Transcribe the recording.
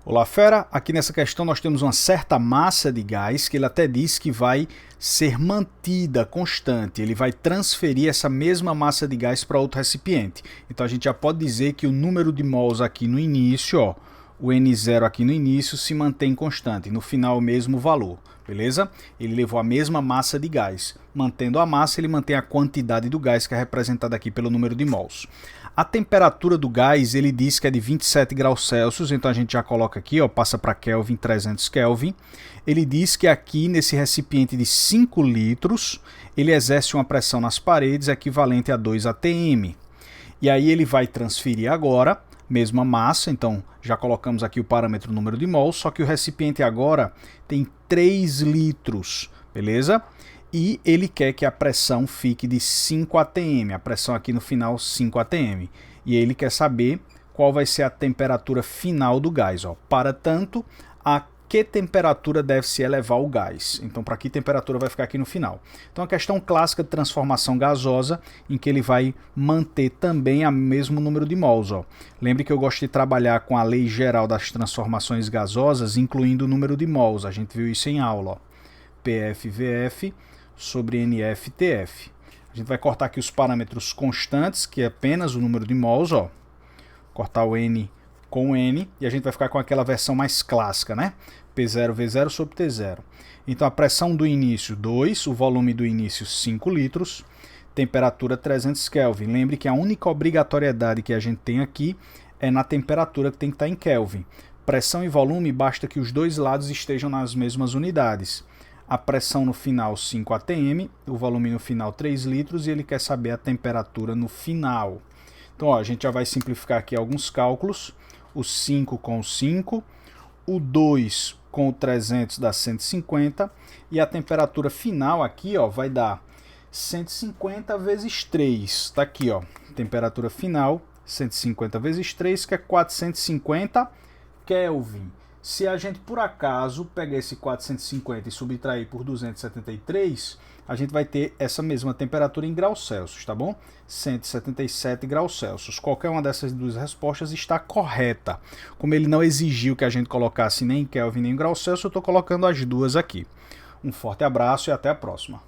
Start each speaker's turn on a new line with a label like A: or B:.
A: Olá, fera! Aqui nessa questão nós temos uma certa massa de gás que ele até diz que vai ser mantida constante. Ele vai transferir essa mesma massa de gás para outro recipiente. Então a gente já pode dizer que o número de mols aqui no início, ó, o N0 aqui no início se mantém constante, no final o mesmo valor, beleza? Ele levou a mesma massa de gás. Mantendo a massa, ele mantém a quantidade do gás que é representada aqui pelo número de mols. A temperatura do gás, ele diz que é de 27 graus Celsius, então a gente já coloca aqui, ó, passa para Kelvin, 300 Kelvin. Ele diz que aqui nesse recipiente de 5 litros, ele exerce uma pressão nas paredes equivalente a 2 atm. E aí ele vai transferir agora, mesma massa, então já colocamos aqui o parâmetro número de mols, só que o recipiente agora tem 3 litros, beleza? E ele quer que a pressão fique de 5 atm, a pressão aqui no final 5 atm. E ele quer saber qual vai ser a temperatura final do gás. Ó. Para tanto, a que temperatura deve se elevar o gás? Então, para que temperatura vai ficar aqui no final? Então, a questão clássica de transformação gasosa, em que ele vai manter também o mesmo número de mols. Ó. Lembre que eu gosto de trabalhar com a lei geral das transformações gasosas, incluindo o número de mols. A gente viu isso em aula. Ó. PFVF sobre NFTF. A gente vai cortar aqui os parâmetros constantes, que é apenas o número de mols, ó. Cortar o N com o N, e a gente vai ficar com aquela versão mais clássica, né? P0V0 sobre T0. Então a pressão do início 2, o volume do início 5 litros, temperatura 300 Kelvin. Lembre que a única obrigatoriedade que a gente tem aqui é na temperatura que tem que estar em Kelvin. Pressão e volume, basta que os dois lados estejam nas mesmas unidades. A pressão no final 5 atm, o volume no final 3 litros e ele quer saber a temperatura no final. Então ó, a gente já vai simplificar aqui alguns cálculos. O 5 com o 5, o 2 com o 300 dá 150 e a temperatura final aqui ó, vai dar 150 vezes 3. Está aqui, ó, temperatura final 150 vezes 3, que é 450 Kelvin. Se a gente, por acaso, pegar esse 450 e subtrair por 273, a gente vai ter essa mesma temperatura em graus Celsius, tá bom? 177 graus Celsius. Qualquer uma dessas duas respostas está correta. Como ele não exigiu que a gente colocasse nem em Kelvin nem em graus Celsius, eu estou colocando as duas aqui. Um forte abraço e até a próxima.